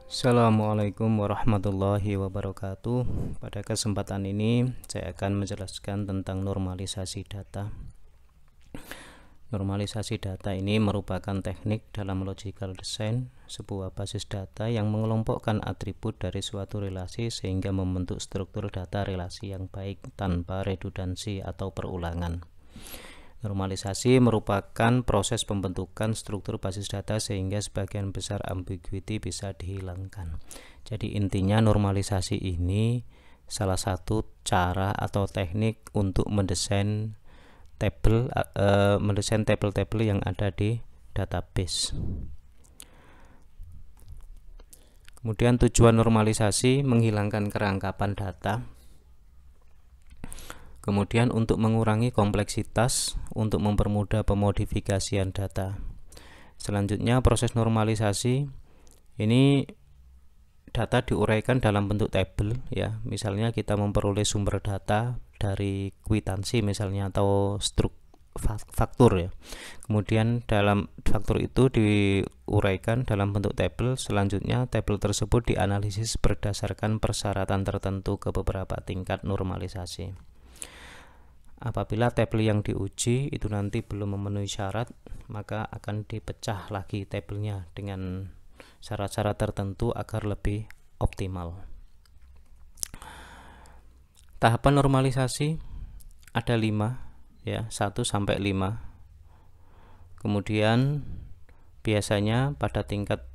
Assalamualaikum warahmatullahi wabarakatuh. Pada kesempatan ini saya akan menjelaskan tentang normalisasi data. Normalisasi data ini merupakan teknik dalam logical design, sebuah basis data yang mengelompokkan atribut dari suatu relasi sehingga membentuk struktur data relasi yang baik tanpa redundansi atau perulangan. Normalisasi merupakan proses pembentukan struktur basis data sehingga sebagian besar ambiguity bisa dihilangkan. Jadi intinya normalisasi ini salah satu cara atau teknik untuk mendesain tabel-tabel yang ada di database. Kemudian tujuan normalisasi menghilangkan kerangkapan data. Kemudian untuk mengurangi kompleksitas, untuk mempermudah pemodifikasian data. Selanjutnya proses normalisasi ini data diuraikan dalam bentuk tabel ya. Misalnya kita memperoleh sumber data dari kwitansi misalnya atau faktur ya. Kemudian dalam faktur itu diuraikan dalam bentuk tabel. Selanjutnya tabel tersebut dianalisis berdasarkan persyaratan tertentu ke beberapa tingkat normalisasi. Apabila tabel yang diuji itu nanti belum memenuhi syarat, maka akan dipecah lagi tabelnya dengan syarat-syarat tertentu agar lebih optimal. Tahapan normalisasi ada 5 ya, 1 sampai 5. Kemudian biasanya pada tingkat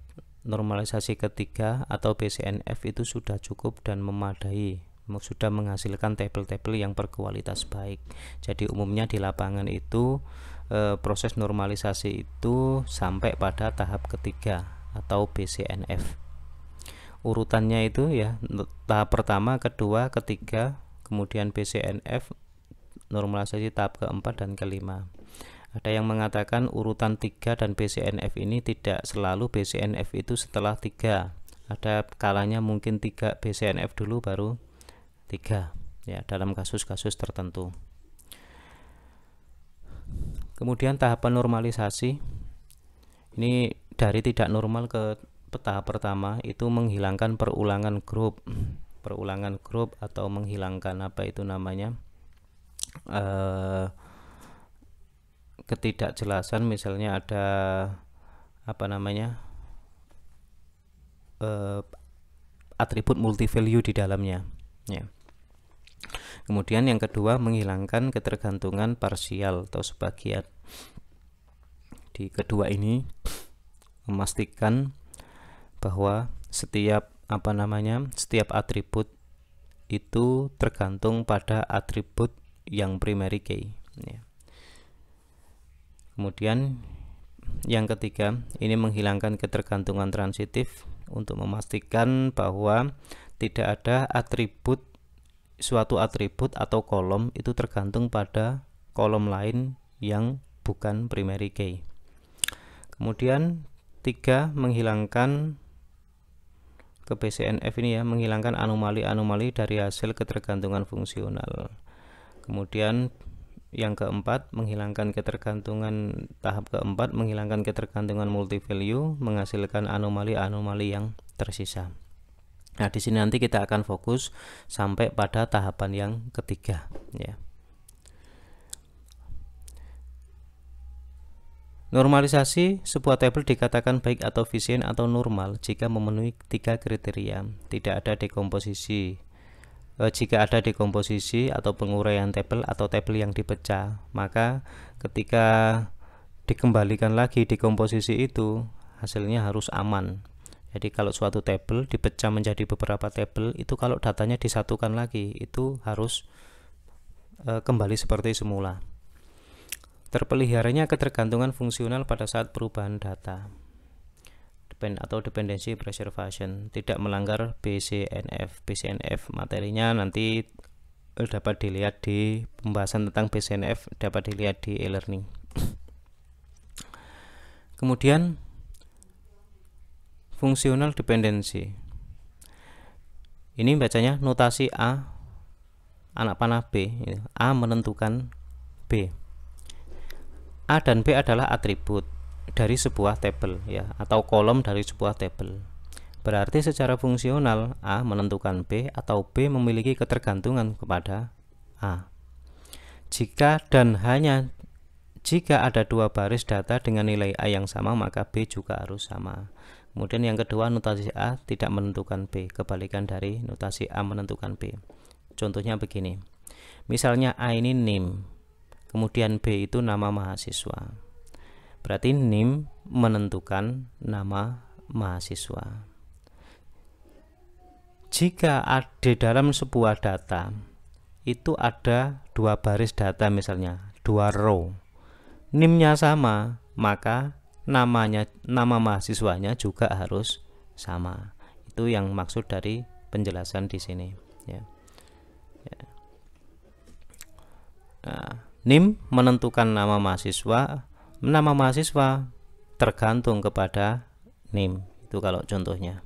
normalisasi ketiga atau BCNF itu sudah cukup dan memadai, sudah menghasilkan tabel-tabel yang berkualitas baik. Jadi umumnya di lapangan itu proses normalisasi itu sampai pada tahap ketiga atau BCNF. Urutannya itu ya, tahap pertama, kedua, ketiga, kemudian BCNF, normalisasi tahap keempat dan kelima. Ada yang mengatakan urutan 3 dan BCNF ini tidak selalu BCNF itu setelah 3. Ada kalanya mungkin 3 BCNF dulu baru 3 ya, dalam kasus-kasus tertentu. Kemudian tahapan normalisasi ini dari tidak normal ke tahap pertama itu menghilangkan perulangan grup atau menghilangkan apa itu namanya ketidakjelasan. Misalnya ada apa namanya atribut multi-value di dalamnya ya. Kemudian yang kedua menghilangkan ketergantungan parsial atau sebagian. Di kedua ini memastikan bahwa setiap atribut itu tergantung pada atribut yang primary key ya. Kemudian yang ketiga ini menghilangkan ketergantungan transitif untuk memastikan bahwa tidak ada suatu atribut atau kolom itu tergantung pada kolom lain yang bukan primary key. Kemudian 3 menghilangkan ke BCNF ini ya, menghilangkan anomali-anomali dari hasil ketergantungan fungsional. Kemudian yang keempat menghilangkan ketergantungan, tahap keempat menghilangkan ketergantungan multi-value, menghasilkan anomali-anomali yang tersisa. Nah, di sini nanti kita akan fokus sampai pada tahapan yang ketiga ya. Normalisasi sebuah tabel dikatakan baik atau efisien atau normal jika memenuhi 3 kriteria. Tidak ada dekomposisi. Jika ada dekomposisi atau penguraian tabel atau tabel yang dipecah, maka ketika dikembalikan lagi dekomposisi itu hasilnya harus aman. Jadi kalau suatu tabel dipecah menjadi beberapa tabel itu kalau datanya disatukan lagi itu harus kembali seperti semula. Terpeliharanya ketergantungan fungsional pada saat perubahan data atau dependency preservation, tidak melanggar BCNF. Materinya nanti dapat dilihat di pembahasan tentang BCNF, dapat dilihat di e-learning. Kemudian fungsional dependency ini bacanya notasi A anak panah B. A menentukan B. A dan B adalah atribut dari sebuah tabel ya, atau kolom dari sebuah tabel. Berarti secara fungsional A menentukan B atau B memiliki ketergantungan kepada A. Jika dan hanya jika ada dua baris data dengan nilai A yang sama, maka B juga harus sama. Kemudian yang kedua, notasi A tidak menentukan B, kebalikan dari notasi A menentukan B. Contohnya begini. Misalnya A ini NIM, kemudian B itu nama mahasiswa. Berarti NIM menentukan nama mahasiswa. Jika di dalam sebuah data itu ada dua baris data, misalnya dua row, NIM-nya sama, maka nama mahasiswanya juga harus sama. Itu yang maksud dari penjelasan di sini, ya. Nah, NIM menentukan nama mahasiswa tergantung kepada NIM. Itu kalau contohnya.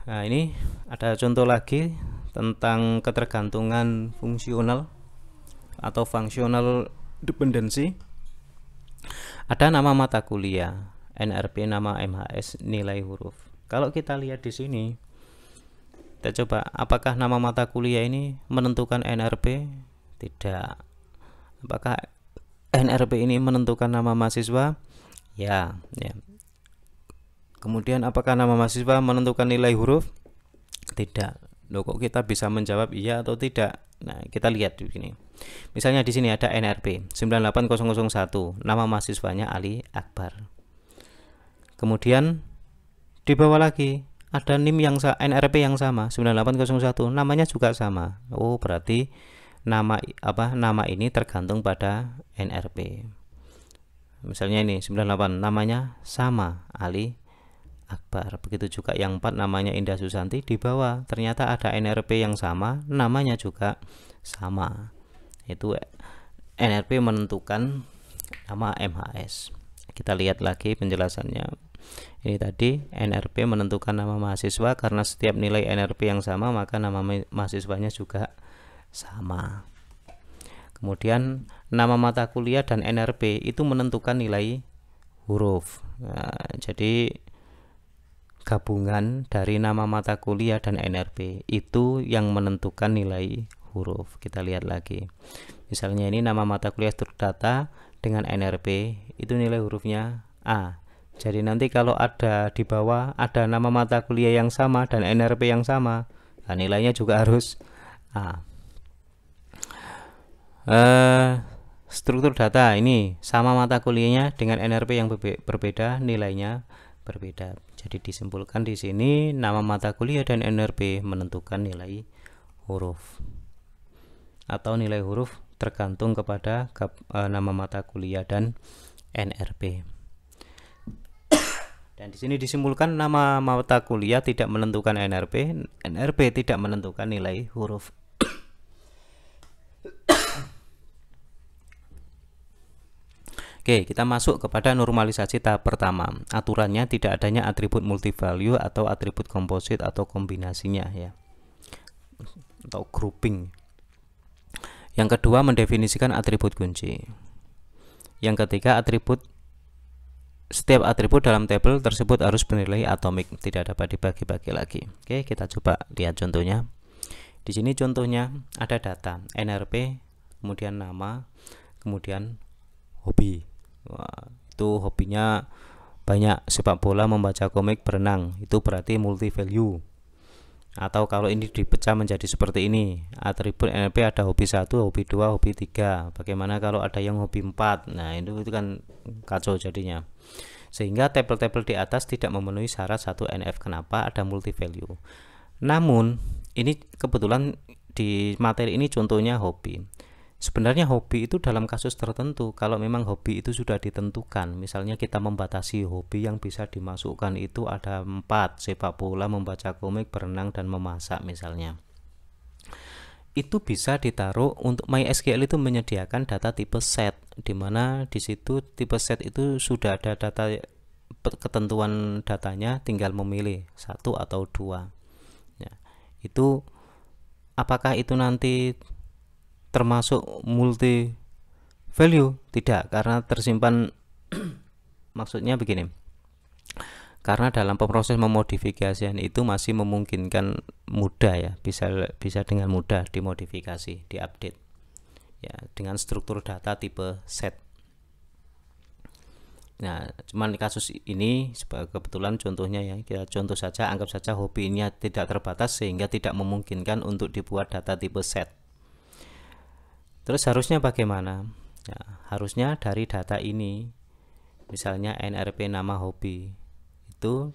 Nah, ini ada contoh lagi tentang ketergantungan fungsional atau functional dependency. Ada nama mata kuliah, NRP, nama MHS, nilai huruf. Kalau kita lihat di sini, kita coba apakah nama mata kuliah ini menentukan NRP? Tidak. Apakah NRP ini menentukan nama mahasiswa? Ya. Kemudian apakah nama mahasiswa menentukan nilai huruf? Tidak. Loh, kok kita bisa menjawab iya atau tidak? Nah, kita lihat di sini. Misalnya di sini ada NRP 98001, nama mahasiswanya Ali Akbar. Kemudian di bawah lagi ada NIM yang NRP yang sama 9801, namanya juga sama. Oh, berarti nama ini tergantung pada NRP. Misalnya ini 98, namanya sama Ali Akbar. Begitu juga yang 4, namanya Indah Susanti, di bawah ternyata ada NRP yang sama, namanya juga sama. Itu NRP menentukan nama MHS. Kita lihat lagi penjelasannya. Ini tadi NRP menentukan nama mahasiswa karena setiap nilai NRP yang sama, maka nama mahasiswanya juga sama. Kemudian nama mata kuliah dan NRP itu menentukan nilai huruf. Nah, jadi gabungan dari nama mata kuliah dan NRP itu yang menentukan nilai huruf. Kita lihat lagi. Misalnya ini nama mata kuliah struktur data dengan NRP, itu nilai hurufnya A. Jadi nanti kalau ada di bawah ada nama mata kuliah yang sama dan NRP yang sama, nah nilainya juga harus A. Struktur data ini sama mata kuliahnya dengan NRP yang berbeda, nilainya berbeda. Jadi disimpulkan di sini nama mata kuliah dan NRP menentukan nilai huruf, atau nilai huruf tergantung kepada nama mata kuliah dan NRP. Dan di sini disimpulkan nama mata kuliah tidak menentukan NRP, NRP tidak menentukan nilai huruf. Oke, kita masuk kepada normalisasi tahap pertama. Aturannya tidak adanya atribut multivalue atau atribut komposit atau kombinasinya, ya, atau grouping. Yang kedua, mendefinisikan atribut kunci. Yang ketiga, setiap atribut dalam tabel tersebut harus bernilai atomik, tidak dapat dibagi-bagi lagi. Oke, kita coba lihat contohnya. Di sini contohnya ada data NRP, kemudian nama, kemudian hobi. Wah, itu hobinya banyak, sepak bola, membaca komik, berenang. Itu berarti multi value. Atau kalau ini dipecah menjadi seperti ini, atribut NRP ada hobi 1, hobi 2, hobi 3. Bagaimana kalau ada yang hobi 4? Nah, itu kan kacau jadinya. Sehingga tabel-tabel di atas tidak memenuhi syarat 1 NF. Kenapa? Ada multi value. Namun, ini kebetulan di materi ini contohnya hobi. Sebenarnya hobi itu dalam kasus tertentu, kalau memang hobi itu sudah ditentukan, misalnya kita membatasi hobi yang bisa dimasukkan itu ada 4, sepak bola, membaca komik, berenang, dan memasak misalnya. Itu bisa ditaruh untuk MySQL itu menyediakan data tipe set, dimana di situ tipe set itu sudah ada data ketentuan datanya, tinggal memilih 1 atau 2. Ya, itu apakah itu nanti termasuk multi value? Tidak, karena tersimpan maksudnya begini, karena dalam proses memodifikasian itu masih memungkinkan mudah ya, bisa dengan mudah dimodifikasi, diupdate ya dengan struktur data tipe set. Nah, cuman kasus ini kebetulan contohnya ya, kita contoh saja, anggap saja hobi ini tidak terbatas sehingga tidak memungkinkan untuk dibuat data tipe set. Terus harusnya bagaimana? Ya, harusnya dari data ini, misalnya NRP nama hobi, itu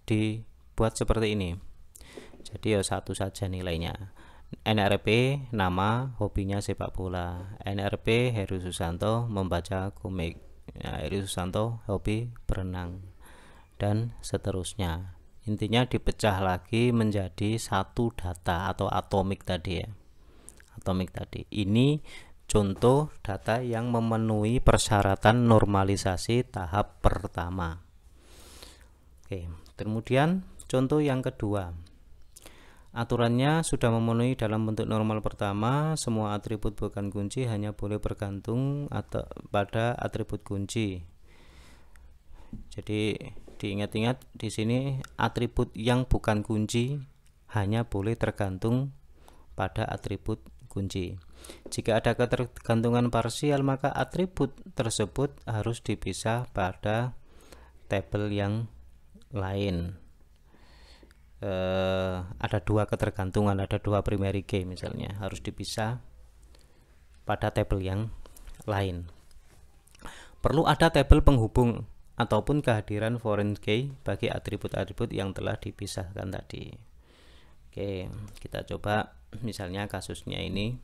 dibuat seperti ini. Jadi ya satu saja nilainya. NRP nama hobinya sepak bola, NRP Heru Susanto membaca komik, ya, Heru Susanto hobi berenang, dan seterusnya. Intinya dipecah lagi menjadi satu data atau atomik tadi ya. Atomik tadi. Ini contoh data yang memenuhi persyaratan normalisasi tahap pertama. Oke, kemudian contoh yang kedua. Aturannya sudah memenuhi dalam bentuk normal pertama, semua atribut bukan kunci hanya boleh bergantung pada atribut kunci. Jadi diingat-ingat di sini atribut yang bukan kunci hanya boleh tergantung pada atribut kunci. Jika ada ketergantungan parsial, maka atribut tersebut harus dipisah pada tabel yang lain. Ada dua ketergantungan, ada dua primary key misalnya, harus dipisah pada tabel yang lain. Perlu ada tabel penghubung ataupun kehadiran foreign key bagi atribut-atribut yang telah dipisahkan tadi. Oke, kita coba misalnya kasusnya ini.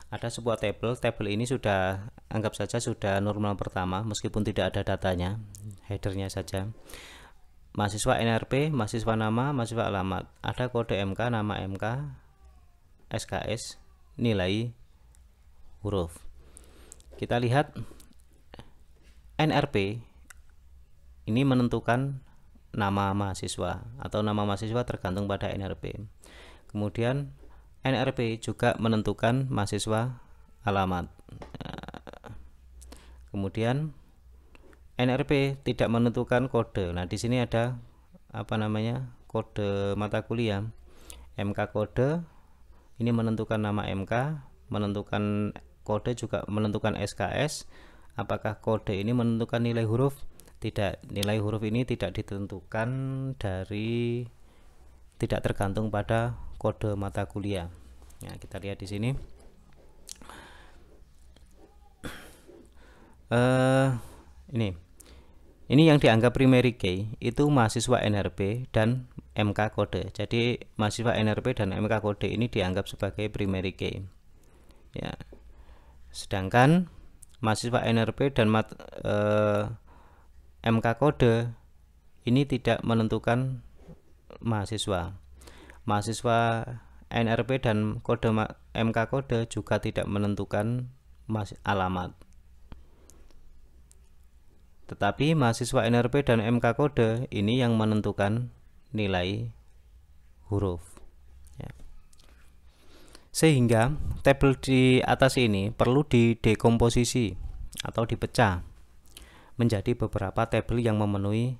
Ada sebuah tabel ini sudah, anggap saja sudah normal pertama meskipun tidak ada datanya, headernya saja. Mahasiswa NRP, mahasiswa nama, mahasiswa alamat, ada kode MK, nama MK, SKS, nilai huruf. Kita lihat NRP ini menentukan nama mahasiswa atau nama mahasiswa tergantung pada NRP. Kemudian NRP juga menentukan mahasiswa alamat. Kemudian NRP tidak menentukan kode. Nah, di sini ada kode mata kuliah. MK kode ini menentukan nama MK, menentukan kode juga menentukan SKS. Apakah kode ini menentukan nilai huruf? Tidak, nilai huruf ini tidak ditentukan tidak tergantung pada kode mata kuliah. Nah, kita lihat di sini. Ini yang dianggap primary key itu mahasiswa NRP dan MK kode. Jadi mahasiswa NRP dan MK kode ini dianggap sebagai primary key. Ya. Sedangkan mahasiswa NRP dan MK kode ini tidak menentukan mahasiswa. Mahasiswa NRP dan kode MK kode juga tidak menentukan alamat. Tetapi mahasiswa NRP dan MK kode ini yang menentukan nilai huruf ya. Sehingga tabel di atas ini perlu didekomposisi atau dipecah menjadi beberapa tabel yang memenuhi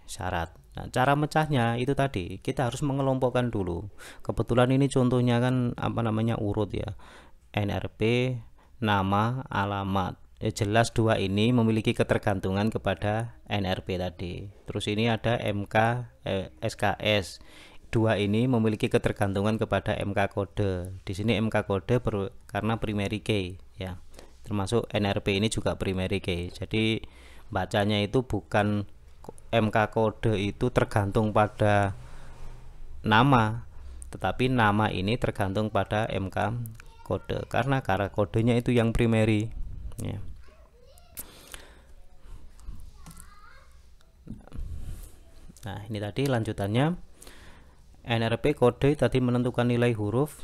syarat. Nah, cara mecahnya itu tadi kita harus mengelompokkan dulu. Kebetulan ini contohnya kan urut ya. NRP, nama, alamat. Jelas dua ini memiliki ketergantungan kepada NRP tadi. Terus ini ada MK, SKS. Dua ini memiliki ketergantungan kepada MK kode. Di sini MK kode karena primary key ya. Termasuk NRP ini juga primary key. Jadi bacanya itu bukan MK kode itu tergantung pada nama, tetapi nama ini tergantung pada MK kode karena kodenya itu yang primary ya. Nah, ini tadi lanjutannya. NRP kode tadi menentukan nilai huruf.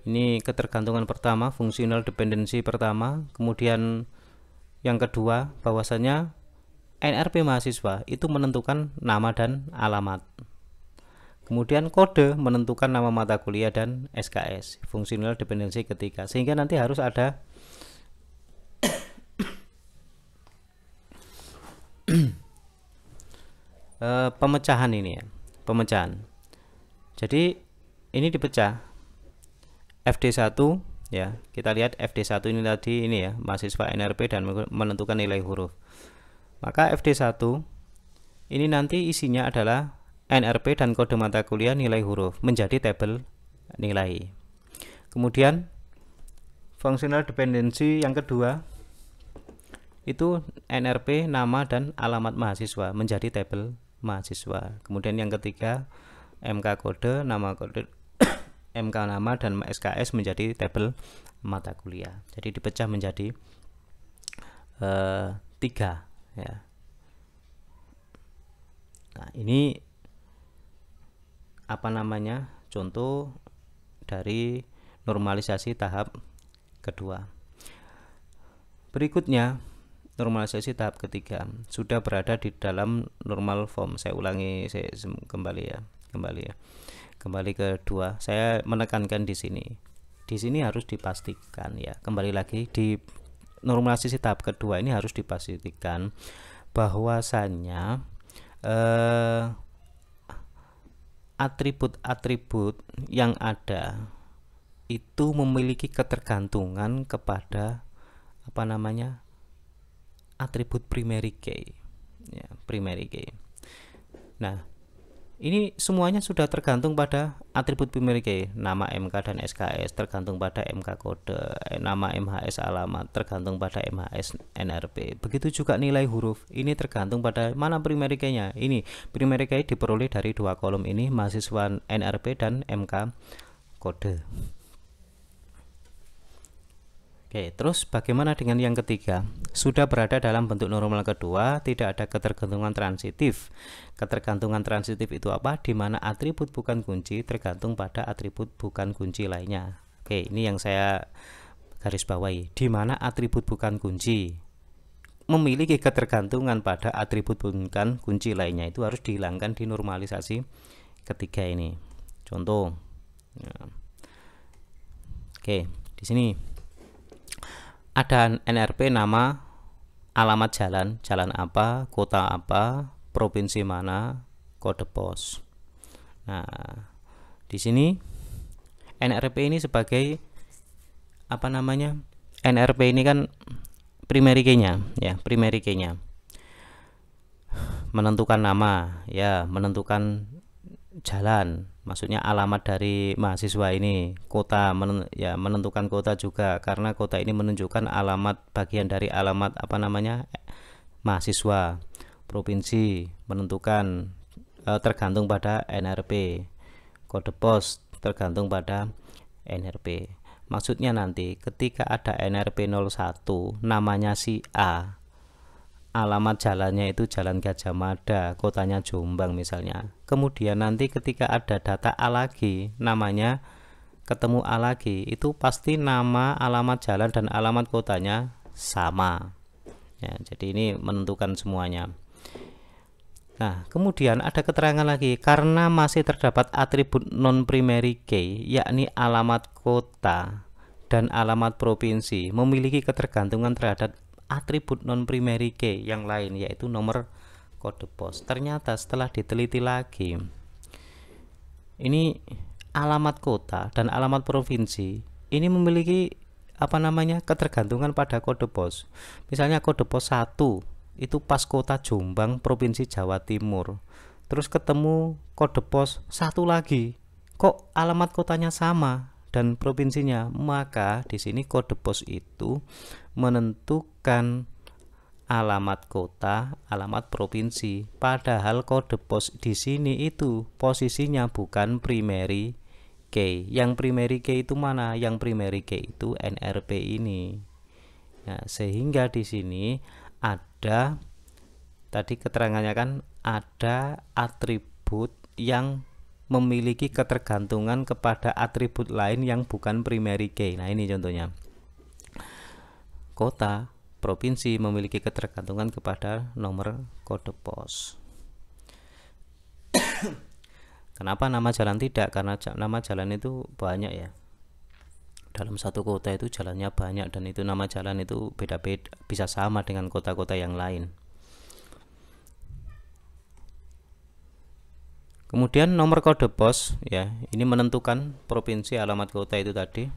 Ini ketergantungan pertama, fungsional dependensi pertama. Kemudian yang kedua, bahwasanya NRP mahasiswa itu menentukan nama dan alamat. Kemudian kode menentukan nama mata kuliah dan SKS, fungsional dependensi ketiga. Sehingga nanti harus ada pemecahan ini ya, pemecahan. Jadi ini dipecah FD1 ya. Kita lihat FD1 ini tadi ini ya, mahasiswa NRP dan menentukan nilai huruf. Maka FD1 ini nanti isinya adalah NRP dan kode mata kuliah nilai huruf menjadi tabel nilai. Kemudian functional dependency yang kedua itu NRP, nama dan alamat mahasiswa menjadi tabel mahasiswa. Kemudian yang ketiga MK kode, nama kode, MK nama dan SKS menjadi tabel mata kuliah. Jadi dipecah menjadi 3 ya. Nah, ini apa namanya? Contoh dari normalisasi tahap kedua. Berikutnya normalisasi tahap ketiga sudah berada di dalam normal form. Saya ulangi, saya kembali kedua. Saya menekankan di sini. Di sini harus dipastikan ya. Kembali lagi di normalisasi tahap kedua ini harus dipastikan bahwasannya atribut-atribut yang ada itu memiliki ketergantungan kepada apa namanya? Atribut primary key ya, primary key. Nah, ini semuanya sudah tergantung pada atribut primary key. Nama MK dan SKS tergantung pada MK kode, nama MHS alamat tergantung pada MHS NRP. Begitu juga nilai huruf, ini tergantung pada mana primary key-nya. Ini primary key diperoleh dari 2 kolom ini, mahasiswa NRP dan MK kode. Oke, terus bagaimana dengan yang ketiga? Sudah berada dalam bentuk normal kedua, tidak ada ketergantungan transitif. Ketergantungan transitif itu apa? Di mana atribut bukan kunci tergantung pada atribut bukan kunci lainnya. Oke, ini yang saya garis bawahi. Di mana atribut bukan kunci memiliki ketergantungan pada atribut bukan kunci lainnya, itu harus dihilangkan di normalisasi ketiga ini. Contoh. Ya. Oke, di sini ada NRP, nama, alamat jalan, jalan apa, kota apa, provinsi mana, kode pos. Nah, di sini NRP ini sebagai apa namanya? NRP ini kan primary key-nya ya, primary key-nya. Menentukan nama ya, menentukan jalan, maksudnya alamat dari mahasiswa ini, kota menentukan kota juga karena kota ini menunjukkan alamat, bagian dari alamat apa namanya mahasiswa. Provinsi menentukan tergantung pada NRP, kode pos tergantung pada NRP. Maksudnya nanti ketika ada NRP 01 namanya si A, alamat jalannya itu Jalan Gajah Mada, kotanya Jombang misalnya. Kemudian nanti ketika ada data A lagi, namanya ketemu A lagi, itu pasti nama, alamat jalan dan alamat kotanya sama. Ya, jadi ini menentukan semuanya. Nah, kemudian ada keterangan lagi, karena masih terdapat atribut non primary key, yakni alamat kota dan alamat provinsi memiliki ketergantungan terhadap atribut non primary key yang lain, yaitu nomor kode pos. Ternyata setelah diteliti lagi, ini alamat kota dan alamat provinsi ini memiliki apa namanya ketergantungan pada kode pos. Misalnya kode pos 1 itu pas kota Jombang, provinsi Jawa Timur. Terus ketemu kode pos 1 lagi, kok alamat kotanya sama dan provinsinya, maka di sini kode pos itu menentukan alamat kota, alamat provinsi. Padahal kode pos di sini itu posisinya bukan primary key. Yang primary key itu mana? Yang primary key itu NRP ini. Nah, sehingga di sini ada tadi keterangannya kan ada atribut yang memiliki ketergantungan kepada atribut lain yang bukan primary key. Nah, ini contohnya. Kota, provinsi memiliki ketergantungan kepada nomor kode pos. Kenapa nama jalan tidak? Karena nama jalan itu banyak ya. Dalam satu kota itu jalannya banyak dan itu nama jalan itu beda-beda, bisa sama dengan kota-kota yang lain. Kemudian nomor kode pos ya, ini menentukan provinsi, alamat kota itu tadi.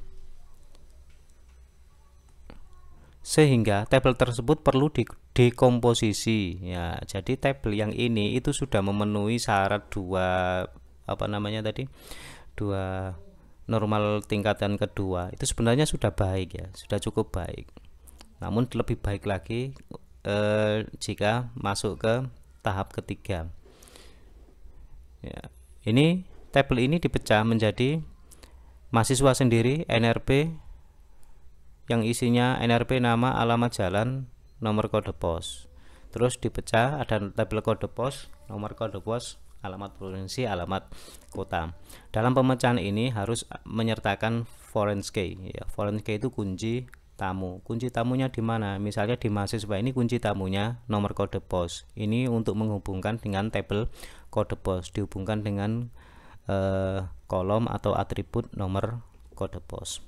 Sehingga tabel tersebut perlu dikomposisi ya. Jadi tabel yang ini itu sudah memenuhi syarat dua dua normal tingkatan kedua. Itu sebenarnya sudah baik ya, sudah cukup baik. Namun lebih baik lagi jika masuk ke tahap ketiga. Ya, ini tabel ini dipecah menjadi mahasiswa sendiri, NRP, yang isinya NRP, nama, alamat jalan, nomor kode pos. Terus dipecah ada tabel kode pos, nomor kode pos, alamat provinsi, alamat kota. Dalam pemecahan ini harus menyertakan foreign key ya. Foreign key itu kunci tamu. Kunci tamunya di mana? Misalnya di mahasiswa ini kunci tamunya nomor kode pos. Ini untuk menghubungkan dengan tabel kode pos, dihubungkan dengan kolom atau atribut nomor kode pos.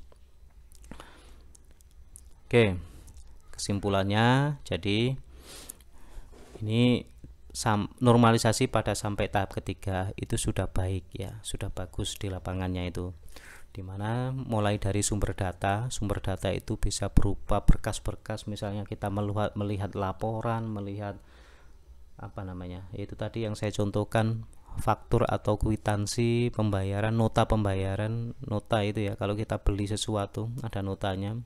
Oke, kesimpulannya jadi ini normalisasi pada sampai tahap ketiga itu sudah baik ya, sudah bagus di lapangannya itu. Dimana mulai dari sumber data itu bisa berupa berkas-berkas, misalnya kita melihat laporan, melihat itu tadi yang saya contohkan, faktur atau kwitansi pembayaran, nota pembayaran, nota itu ya, kalau kita beli sesuatu ada notanya.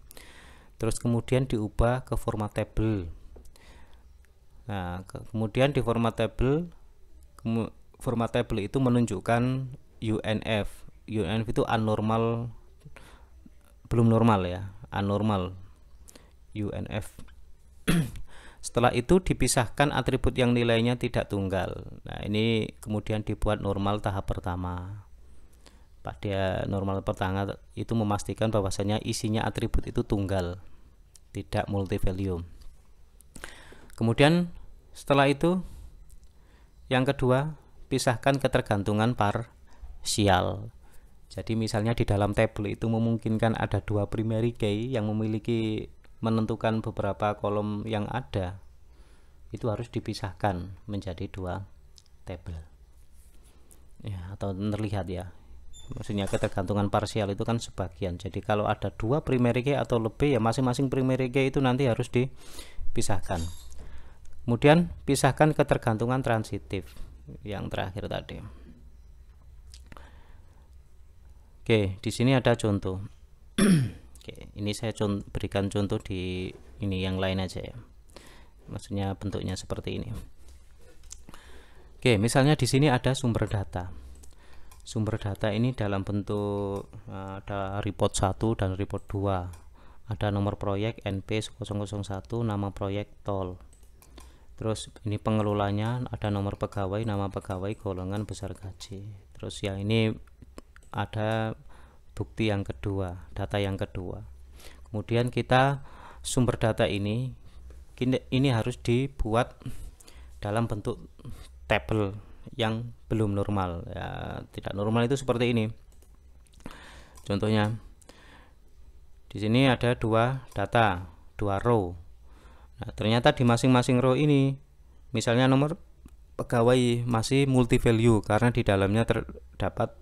Terus kemudian diubah ke format table. Nah, kemudian di format table itu menunjukkan UNF. UNF itu anormal, belum normal ya, anormal UNF. Setelah itu dipisahkan atribut yang nilainya tidak tunggal. Nah, ini kemudian dibuat normal tahap pertama. Pada normal pertama itu memastikan bahwasanya isinya atribut itu tunggal, tidak multi value. Kemudian setelah itu yang kedua, pisahkan ketergantungan parsial. Jadi misalnya di dalam tabel itu memungkinkan ada dua primary key yang memiliki menentukan beberapa kolom yang ada, itu harus dipisahkan menjadi dua tabel ya, atau terlihat ya, maksudnya ketergantungan parsial itu kan sebagian. Jadi kalau ada dua primary key atau lebih ya, masing-masing primary key itu nanti harus dipisahkan. Kemudian pisahkan ketergantungan transitif yang terakhir tadi. Oke, di sini ada contoh. Oke, ini saya berikan contoh di ini yang lain aja ya. Maksudnya bentuknya seperti ini. Oke, misalnya di sini ada sumber data. Sumber data ini dalam bentuk ada report 1 dan report 2. Ada nomor proyek NP001, nama proyek tol. Terus ini pengelolanya, ada nomor pegawai, nama pegawai, golongan, besar gaji. Terus yang ini ada bukti yang kedua, data yang kedua. Kemudian kita sumber data ini harus dibuat dalam bentuk tabel yang belum normal ya. Tidak normal itu seperti ini. Contohnya di sini ada dua data, dua row. Nah, ternyata di masing-masing row ini misalnya nomor pegawai masih multi value karena di dalamnya terdapat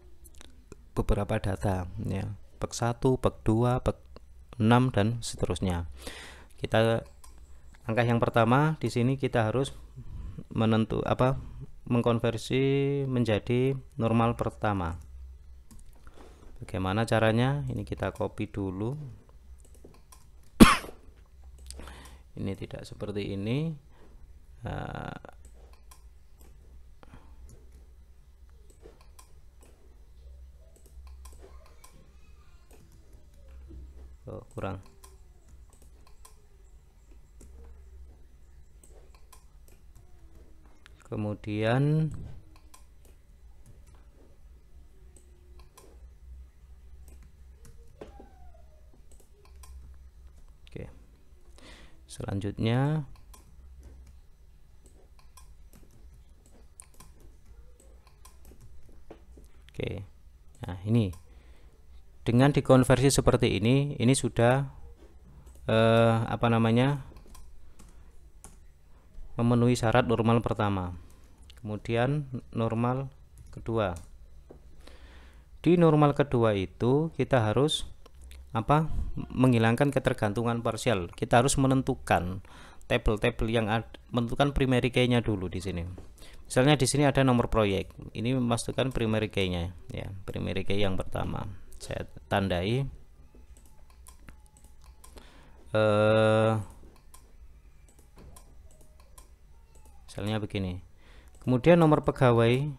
beberapa data ya, peg 1, peg 2, peg 6 dan seterusnya. Kita langkah yang pertama di sini kita harus mengkonversi menjadi normal pertama. Bagaimana caranya? Ini kita copy dulu. Ini tidak seperti ini. Kurang. Kemudian oke, selanjutnya oke, nah ini dengan dikonversi seperti ini sudah memenuhi syarat normal pertama. Kemudian normal kedua. Di normal kedua itu kita harus menghilangkan ketergantungan parsial. Kita harus menentukan tabel-tabel yang menentukan primary key-nya dulu di sini. Misalnya di sini ada nomor proyek. Ini memasukkan primary key-nya ya. Primary key yang pertama. Saya tandai misalnya begini. Kemudian nomor pegawai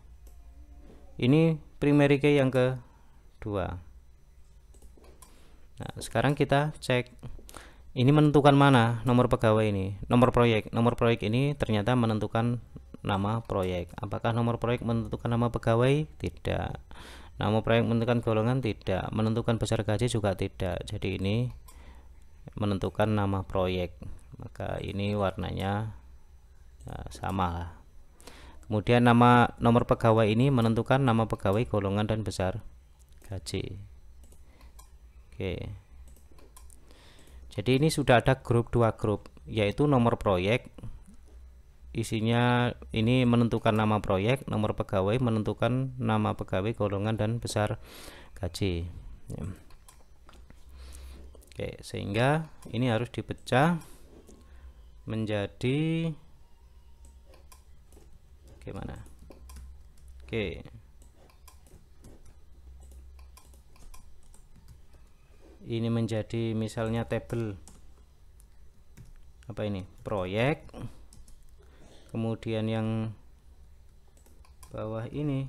ini primary key yang kedua. Nah, sekarang kita cek ini menentukan mana nomor pegawai ini. Nomor proyek ini ternyata menentukan nama proyek. Apakah nomor proyek menentukan nama pegawai? Tidak. Nama proyek menentukan golongan? Tidak. Menentukan besar gaji juga tidak. Jadi ini menentukan nama proyek. Maka ini warnanya sama lah. Kemudian nomor pegawai ini menentukan nama pegawai, golongan, dan besar gaji. Oke. Jadi ini sudah ada dua grup, yaitu nomor proyek isinya ini menentukan nama proyek, nomor pegawai menentukan nama pegawai, golongan, dan besar gaji. Oke, sehingga ini harus dipecah menjadi gimana? Oke. Ini menjadi misalnya tabel apa ini? Proyek. Kemudian yang bawah ini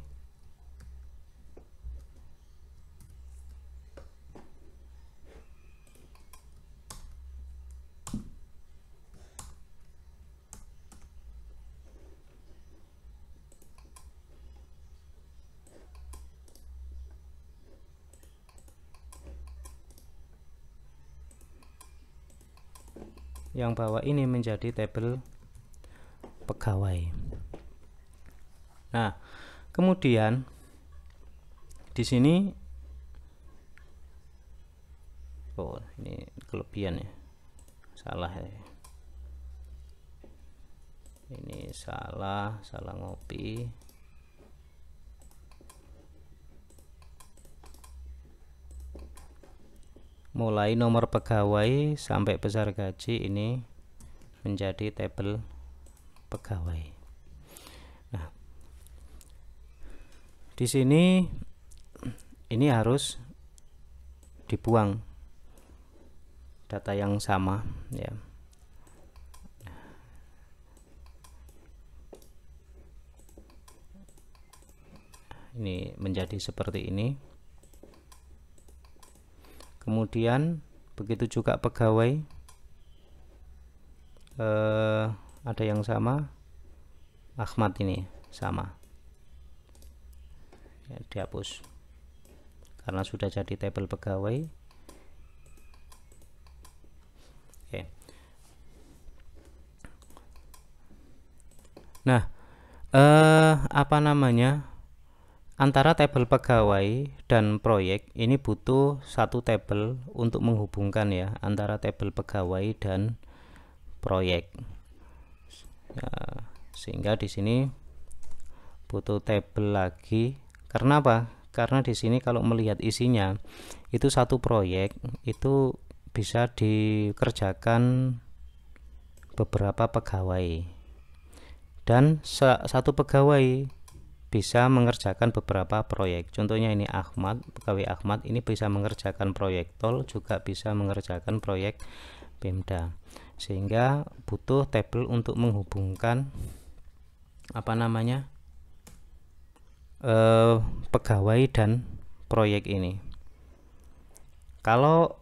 menjadi tabel pegawai. Nah, kemudian di sini ini kelebihan ya. Salah ya. Ini salah ngopi. Mulai nomor pegawai sampai besar gaji ini menjadi tabel pegawai. Nah, di sini ini harus dibuang data yang sama ya. Ini menjadi seperti ini. Kemudian begitu juga pegawai ada yang sama, Ahmad ini sama ya, dihapus karena sudah jadi tabel pegawai. Oke. Nah, antara tabel pegawai dan proyek ini butuh satu tabel untuk menghubungkan ya antara tabel pegawai dan proyek. Nah, sehingga di sini butuh tabel lagi. Karena apa? Karena di sini kalau melihat isinya itu satu proyek itu bisa dikerjakan beberapa pegawai dan satu pegawai bisa mengerjakan beberapa proyek. Contohnya ini Ahmad, pegawai Ahmad ini bisa mengerjakan proyek tol, juga bisa mengerjakan proyek Pemda. Sehingga butuh tabel untuk menghubungkan pegawai dan proyek ini. Kalau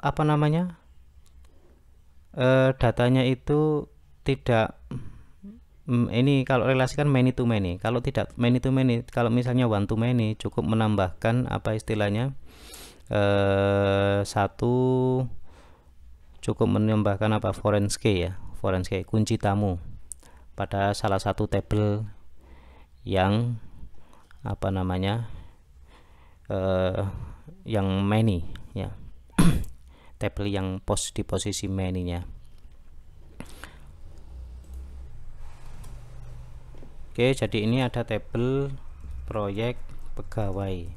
datanya itu tidak ini kalau relasikan many to many. Kalau tidak many to many, kalau misalnya one to many, cukup menambahkan foreign key ya, foreign key, kunci tamu pada salah satu tabel yang yang many ya. Tabel yang di posisi many-nya. Oke, jadi ini ada tabel proyek pegawai.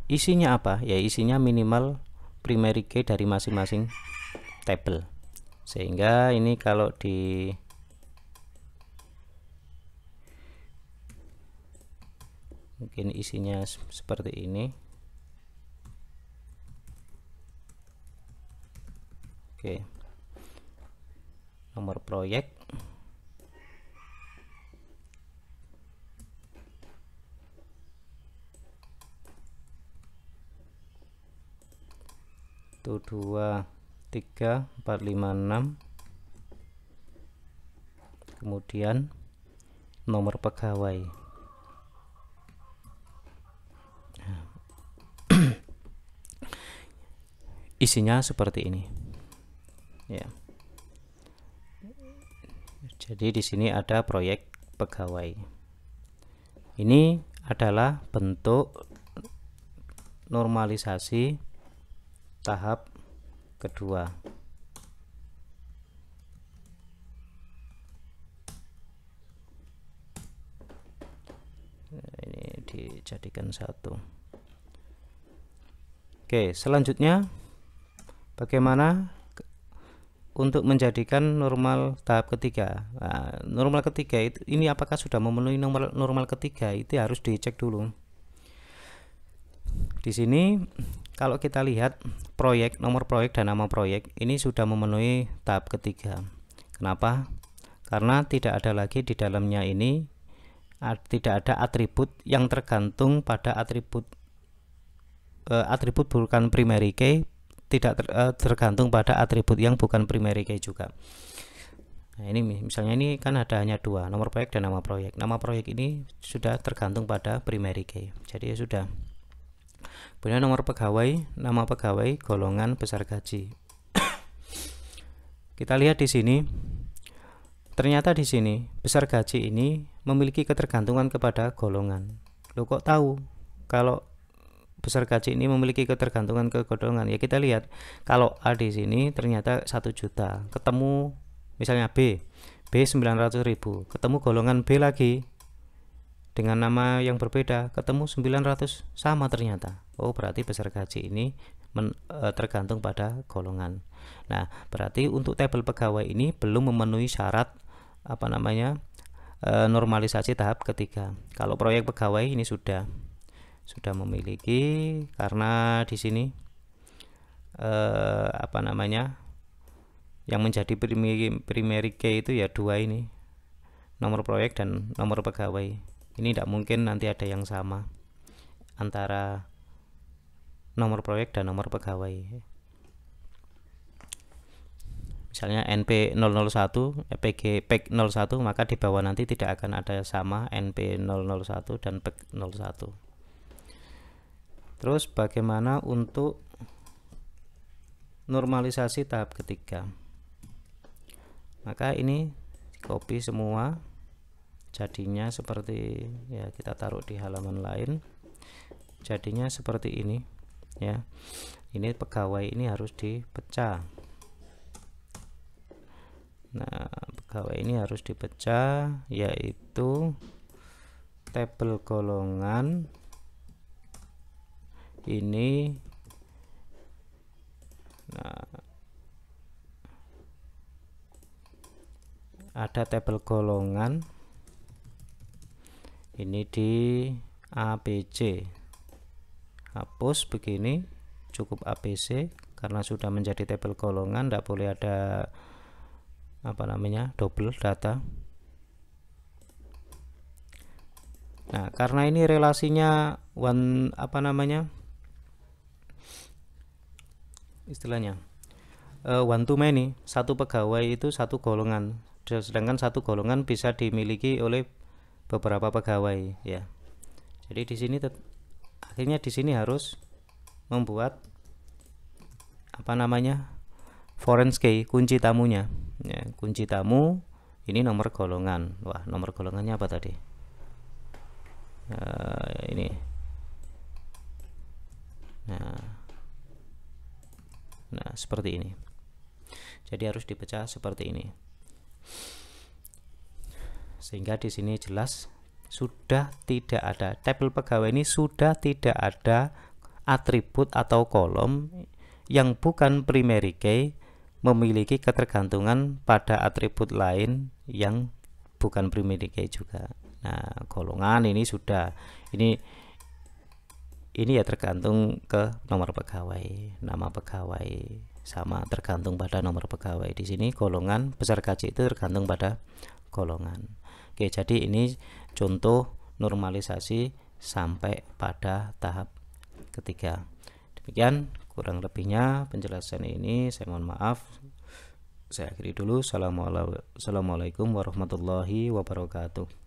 Isinya apa? Ya isinya minimal primary key dari masing-masing tabel. Sehingga ini kalau di mungkin isinya seperti ini. Oke. Nomor proyek, itu 2 3 4 5 6. Kemudian nomor pegawai. Isinya seperti ini ya. Jadi di sini ada proyek pegawai. Ini adalah bentuk normalisasi tahap kedua. Ini dijadikan satu. Oke, selanjutnya bagaimana untuk menjadikan normal tahap ketiga? Nah, normal ketiga itu ini apakah sudah memenuhi normal ketiga? Itu harus dicek dulu. Di sini kalau kita lihat proyek, nomor proyek dan nama proyek ini sudah memenuhi tahap ketiga. Kenapa? Karena tidak ada lagi di dalamnya ini tidak ada atribut yang tergantung pada atribut bukan primary key, tidak tergantung pada atribut yang bukan primary key juga. Nah, ini misalnya ini kan ada hanya dua, nomor proyek dan nama proyek. Nama proyek ini sudah tergantung pada primary key. Jadi ya sudah. Kemudian nomor pegawai, nama pegawai, golongan, besar gaji. Kita lihat di sini. Ternyata di sini besar gaji ini memiliki ketergantungan kepada golongan. Lo kok tahu kalau besar gaji ini memiliki ketergantungan ke golongan? Ya kita lihat kalau A di sini ternyata 1 juta, ketemu misalnya B 900.000, ketemu golongan B lagi dengan nama yang berbeda, ketemu 900, sama ternyata. Oh berarti besar gaji ini tergantung pada golongan. Nah berarti untuk tabel pegawai ini belum memenuhi syarat normalisasi tahap ketiga. Kalau proyek pegawai ini sudah memiliki, karena di sini yang menjadi primary key itu ya dua ini, nomor proyek dan nomor pegawai. Ini tidak mungkin nanti ada yang sama antara nomor proyek dan nomor pegawai. Misalnya NP001, PG PEG 01, maka di bawah nanti tidak akan ada sama NP001 dan PEG 01. Terus bagaimana untuk normalisasi tahap ketiga? Maka ini copy semua, jadinya seperti ya, kita taruh di halaman lain, jadinya seperti ini ya. Ini pegawai ini harus dipecah. Nah pegawai ini harus dipecah, yaitu tabel golongan ini. Nah ada tabel golongan ini di ABC, hapus begini, cukup ABC karena sudah menjadi tabel golongan, tidak boleh ada double data. Nah karena ini relasinya one to many, satu pegawai itu satu golongan, sedangkan satu golongan bisa dimiliki oleh beberapa pegawai ya. Jadi di sini akhirnya di sini harus membuat foreign key, kunci tamunya ya. Kunci tamu ini nomor golongan. Wah nomor golongannya apa tadi? Ini nah seperti ini. Jadi harus dipecah seperti ini, sehingga di sini jelas sudah tidak ada, tabel pegawai ini sudah tidak ada atribut atau kolom yang bukan primary key memiliki ketergantungan pada atribut lain yang bukan primary key juga. Nah, golongan ini sudah, ini ya tergantung ke nomor pegawai, nama pegawai sama tergantung pada nomor pegawai. Di sini golongan besar gaji itu tergantung pada golongan. Oke, jadi ini contoh normalisasi sampai pada tahap ketiga. Demikian kurang lebihnya penjelasan ini, saya mohon maaf. Saya akhiri dulu. Assalamualaikum warahmatullahi wabarakatuh.